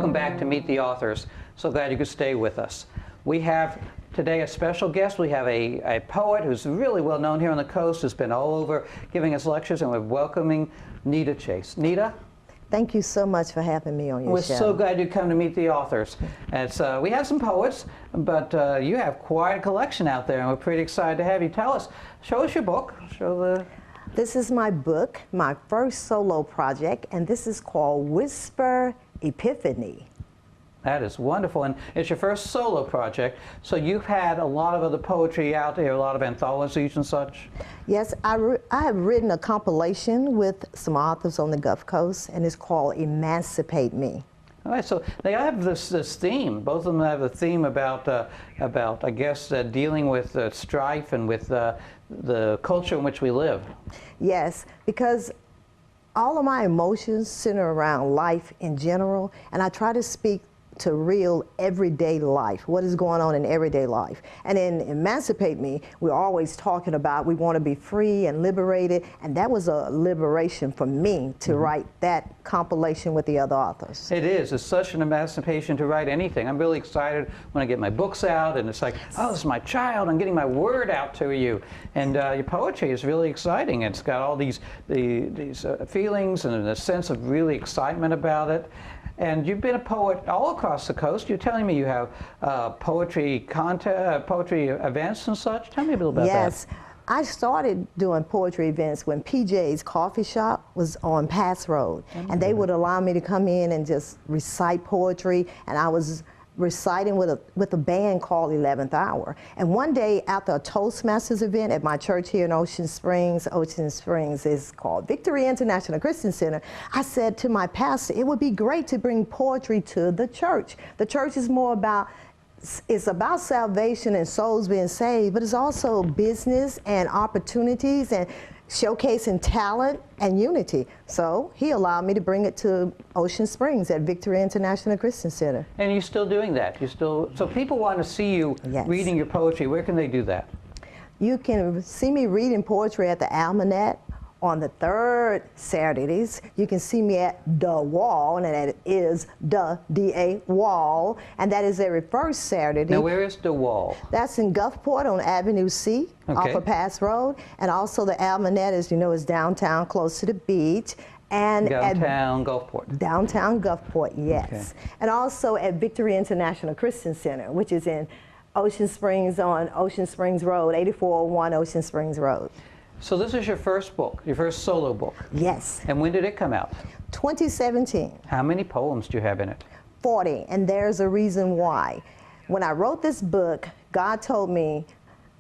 Welcome back to Meet the Authors. So glad you could stay with us. We have today a special guest. We have a poet who's really well known here on the coast, who's been all over giving us lectures, and we're welcoming Nita Chase. Nita? Thank you so much for having me on your show. We're so glad you come to Meet the Authors. We have some poets, but you have quite a collection out there, and we're pretty excited to have you. Show us your book. This is my book, my first solo project, and this is called Whisper Epiphany. That is wonderful, and it's your first solo project, so you've had a lot of other poetry out there, a lot of anthologies and such? Yes, I have written a compilation with some authors on the Gulf Coast, and it's called Emancipate Me. All right, so they have this theme. Both of them have a theme about I guess, dealing with strife and with the culture in which we live. Yes, because all of my emotions center around life in general, and I try to speak to real everyday life, what is going on in everyday life. And in Emancipate Me, we're always talking about we want to be free and liberated, and that was a liberation for me to write that compilation with the other authors. It is. It's such an emancipation to write anything. I'm really excited when I get my books out, and it's like, oh, this is my child, I'm getting my word out to you. And your poetry is really exciting. It's got all these feelings and a sense of really excitement about it. And you've been a poet all across the coast. You're telling me you have poetry events and such. Tell me a little about that. Yes. I started doing poetry events when PJ's Coffee Shop was on Pass Road. And they would allow me to come in and just recite poetry. And I was reciting with a band called 11th Hour. And one day after a Toastmasters event at my church here in Ocean Springs is called Victory International Christian Center, I said to my pastor, it would be great to bring poetry to the church. The church is more about, it's about salvation and souls being saved, but it's also business and opportunities and showcasing talent and unity. So he allowed me to bring it to Ocean Springs at Victory International Christian Center. And you're still doing that? So people want to see you reading your poetry. Where can they do that? You can see me reading poetry at the Almanac on the third Saturdays. You can see me at The Wall, and that is the D-A Wall, and that is every first Saturday. Now, where is The Wall? That's in Gulfport on Avenue C, off of Pass Road, and also the Almanac, as you know, is downtown, close to the beach. And downtown Gulfport. Downtown Gulfport, yes. Okay. And also at Victory International Christian Center, which is in Ocean Springs on Ocean Springs Road, 8401 Ocean Springs Road. So this is your first book, your first solo book? Yes. And when did it come out? 2017. How many poems do you have in it? 40, and there's a reason why. When I wrote this book, God told me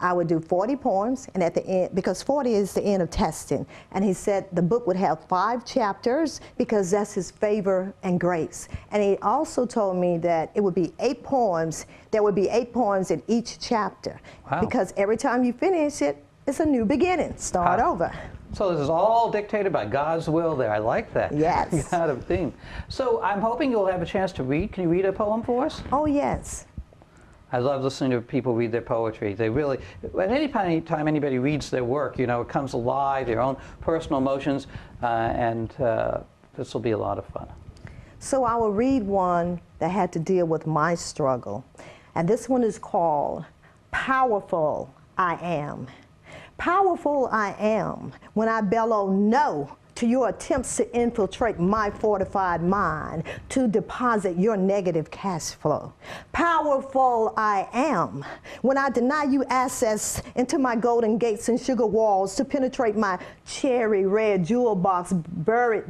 I would do 40 poems, and at the end, because 40 is the end of testing, and he said the book would have 5 chapters because that's his favor and grace. And he also told me that it would be 8 poems, there would be 8 poems in each chapter. Wow. Because every time you finish it, it's a new beginning, start over. So this is all dictated by God's will there. I like that. Yes. Kind of theme. So I'm hoping you'll have a chance to read. Can you read a poem for us? Oh, yes. I love listening to people read their poetry. They really, at any time anybody reads their work, you know, it comes alive, their own personal emotions, and this will be a lot of fun. So I will read one that had to deal with my struggle. And this one is called Powerful I Am. Powerful I am when I bellow no to your attempts to infiltrate my fortified mind, to deposit your negative cash flow. Powerful I am when I deny you access into my golden gates and sugar walls to penetrate my cherry red jewel box buried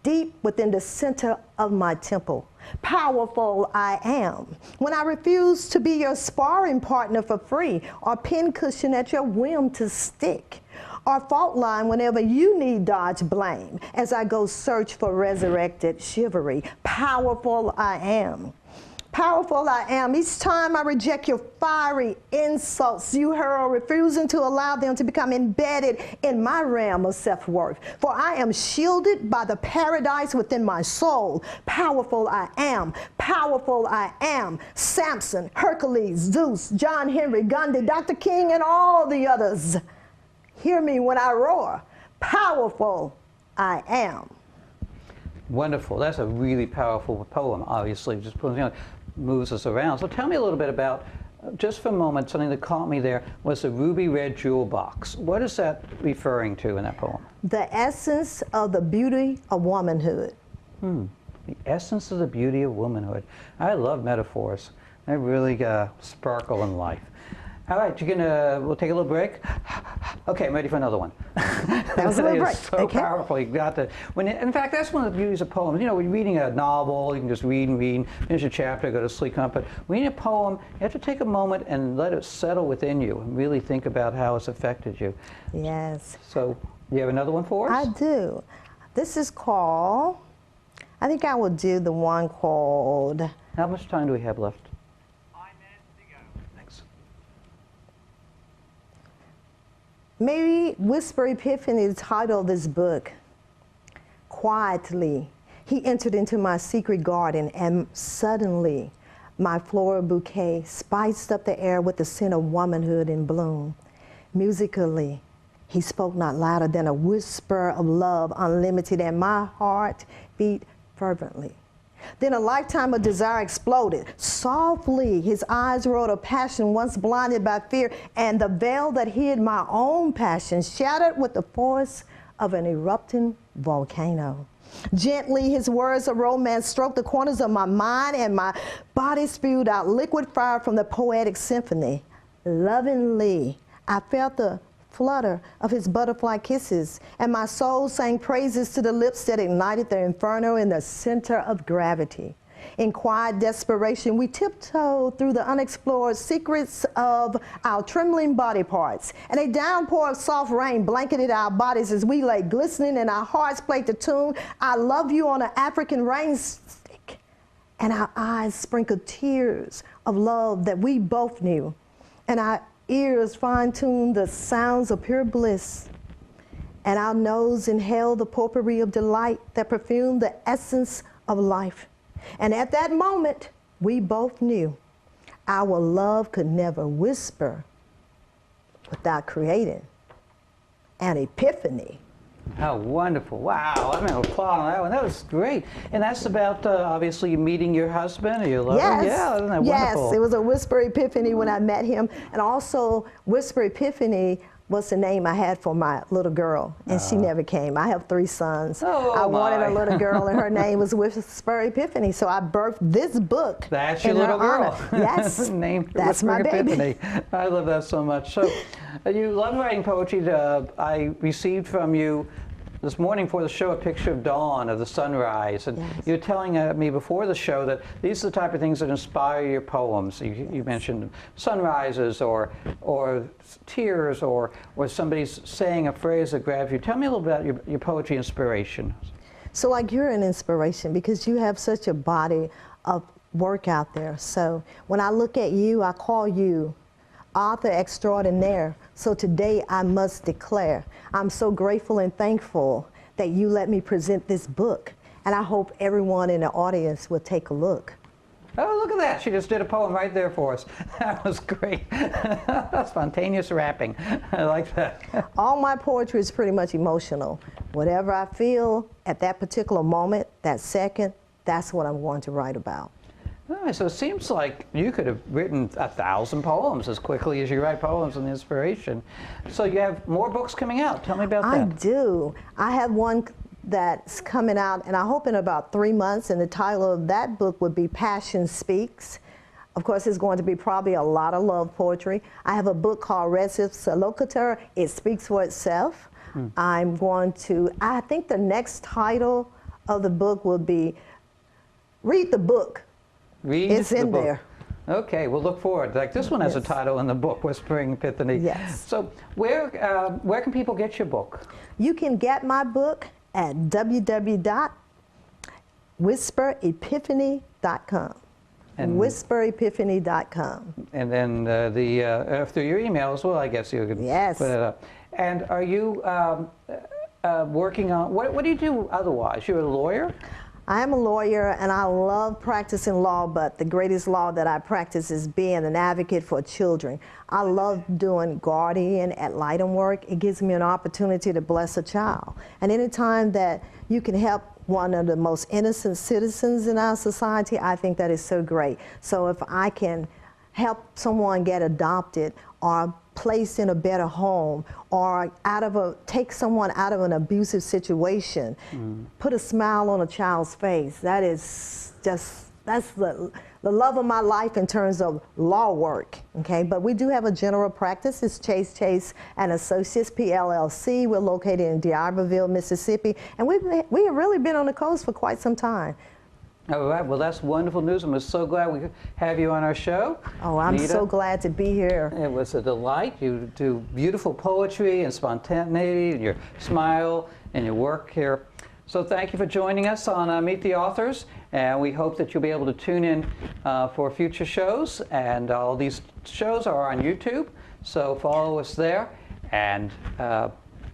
deep within the center of my temple. Powerful I am when I refuse to be your sparring partner for free or pincushion at your whim to stick, or fault line whenever you need dodge blame as I go search for resurrected chivalry. Powerful I am. Powerful I am. Each time I reject your fiery insults you hurl, refusing to allow them to become embedded in my realm of self-worth. For I am shielded by the paradise within my soul. Powerful I am. Powerful I am. Samson, Hercules, Zeus, John Henry, Gandhi, Dr. King, and all the others. Hear me when I roar. Powerful I am. Wonderful. That's a really powerful poem, obviously. Just moves us around. So tell me a little bit about, just for a moment, something that caught me there was the ruby red jewel box. What is that referring to in that poem? The essence of the beauty of womanhood. The essence of the beauty of womanhood. I love metaphors. They really sparkle in life. All right, we'll take a little break. Okay, I'm ready for another one. That was a little break. So powerful. You got to. In fact, that's one of the beauties of poems. You know, when you're reading a novel, you can just read and read, finish a chapter, go to sleep. But when you read a poem, you have to take a moment and let it settle within you and really think about how it's affected you. Yes. So, you have another one for us? I do. This is called, I think I will do the one called... How much time do we have left? Maybe Whisper Epiphany is the title of this book. Quietly, he entered into my secret garden, and suddenly my floral bouquet spiced up the air with the scent of womanhood in bloom. Musically, he spoke not louder than a whisper of love unlimited, and my heart beat fervently. Then a lifetime of desire exploded. Softly, his eyes rolled a passion once blinded by fear, and the veil that hid my own passion shattered with the force of an erupting volcano. Gently, his words of romance stroked the corners of my mind, and my body spewed out liquid fire from the poetic symphony. Lovingly, I felt the flutter of his butterfly kisses, and my soul sang praises to the lips that ignited the inferno in the center of gravity. In quiet desperation, we tiptoed through the unexplored secrets of our trembling body parts, and a downpour of soft rain blanketed our bodies as we lay glistening and our hearts played the tune, I Love You, on an African rain stick, and our eyes sprinkled tears of love that we both knew, and our ears fine-tuned the sounds of pure bliss, and our nose inhaled the potpourri of delight that perfumed the essence of life. And at that moment, we both knew our love could never whisper without creating an epiphany. How wonderful. Wow, I'm going to applaud on that one. That was great. And that's about, obviously, meeting your husband or your lover? Yes. Yeah, isn't that wonderful? Yes, it was a Whisper Epiphany when I met him. And also, Whisper Epiphany was the name I had for my little girl, and she never came. I have 3 sons. I wanted a little girl, and her name was Whisper Epiphany, so I birthed this book. That's your little girl. Yes, Named that's Whisper my baby. Epiphany. I love that so much. So, you love writing poetry. I received from you this morning for the show a picture of dawn, of the sunrise, and you were telling me before the show that these are the type of things that inspire your poems. You mentioned sunrises or tears or somebody's saying a phrase that grabs you. Tell me a little bit about your poetry inspiration. So like you're an inspiration because you have such a body of work out there. So when I look at you, I call you author extraordinaire. So today I must declare, I'm so grateful and thankful that you let me present this book. And I hope everyone in the audience will take a look. Oh, look at that. She just did a poem right there for us. That was great. Spontaneous rapping. I like that. All my poetry is pretty much emotional. Whatever I feel at that particular moment, that second, that's what I'm going to write about. All right, so it seems like you could have written 1,000 poems as quickly as you write poems and inspiration. So you have more books coming out. Tell me about that. I do. I have one that's coming out, and I hope in about 3 months, and the title of that book would be Passion Speaks. Of course, it's going to be probably a lot of love poetry. I have a book called Recipes Locator. It speaks for itself. I'm going to, I think the next title of the book will be Read the Book. It's in there. Okay, we'll look forward. Like this one has a title in the book, Whispering Epiphany. Yes. So where can people get your book? You can get my book at www.whisperepiphany.com. Whisperepiphany.com. And then through your email as well, I guess you could put it up. And are you working on, what do you do otherwise? You're a lawyer? I am a lawyer, and I love practicing law, but the greatest law that I practice is being an advocate for children. I love doing guardian ad litem work. It gives me an opportunity to bless a child. And anytime that you can help one of the most innocent citizens in our society, I think that is so great. So if I can help someone get adopted or placed in a better home or take someone out of an abusive situation, put a smile on a child's face, that is just, that's the love of my life in terms of law work, okay? But we do have a general practice. It's Chase and Associates, PLLC. We're located in D'Iberville, Mississippi, and we have really been on the coast for quite some time. All right, well, that's wonderful news, and we're so glad we could have you on our show. Oh, I'm Nita, so glad to be here. it was a delight. You do beautiful poetry and spontaneity, and your smile and your work here. So thank you for joining us on Meet the Authors, and we hope that you'll be able to tune in for future shows. And all these shows are on YouTube, so follow us there, and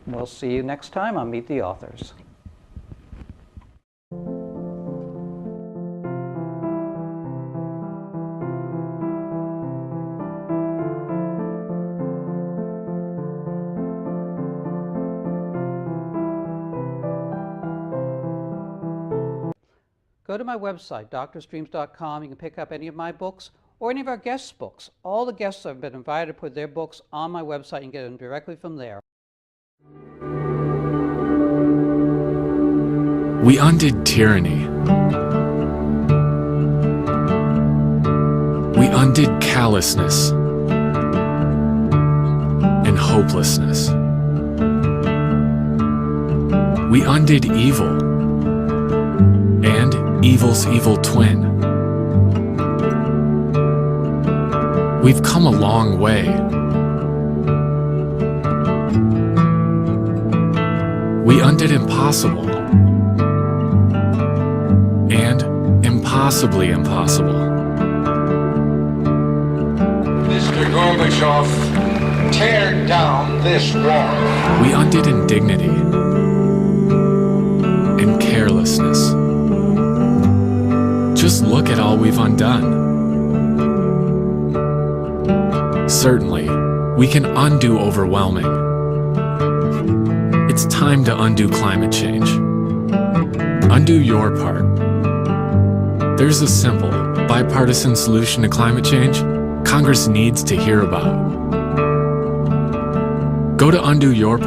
we'll see you next time on Meet the Authors. Go to my website, drstreams.com. You can pick up any of my books or any of our guests' books. All the guests have been invited to put their books on my website and get them directly from there. We undid tyranny. We undid callousness and hopelessness. We undid evil and evil's evil twin. We've come a long way. We undid impossible and impossibly impossible. Mr. Gorbachev, tear down this wall. We undid indignity and carelessness. Just look at all we've undone. Certainly, we can undo overwhelming. It's time to undo climate change. Undo your part. There's a simple, bipartisan solution to climate change Congress needs to hear about. Go to undo your part.